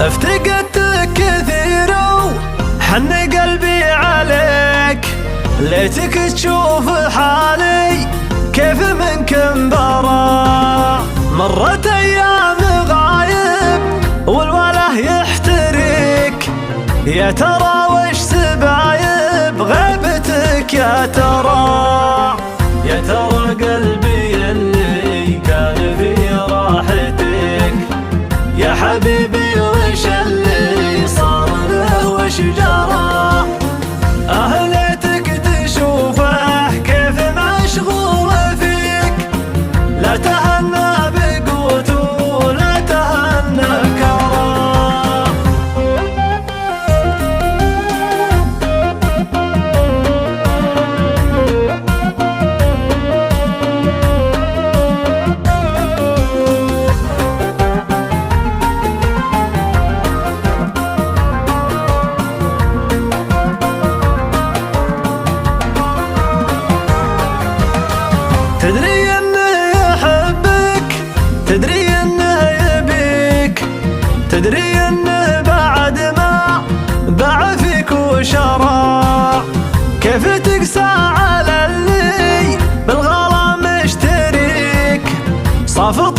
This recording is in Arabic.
افتقدتك كثير وحن قلبي عليك، ليتك تشوف حالي كيف منك مبرى. مرت ايام غايب والوله يحترك، يا ترى وش سبايب غيبتك يا ترى. يا ترى قلبي اللي كان في راحتك يا حبيبي وش اللي صار له وش جرى. ليتك تشوفه كيف مشغول فيك، لا تهنى بقوته ولا تهنى بكرى. تدري انه يحبك، تدري انه يبيك، تدري انه بعد ما باع فيك وشرى. كيف تقسى على اللي بالغلا مشتريك، صافط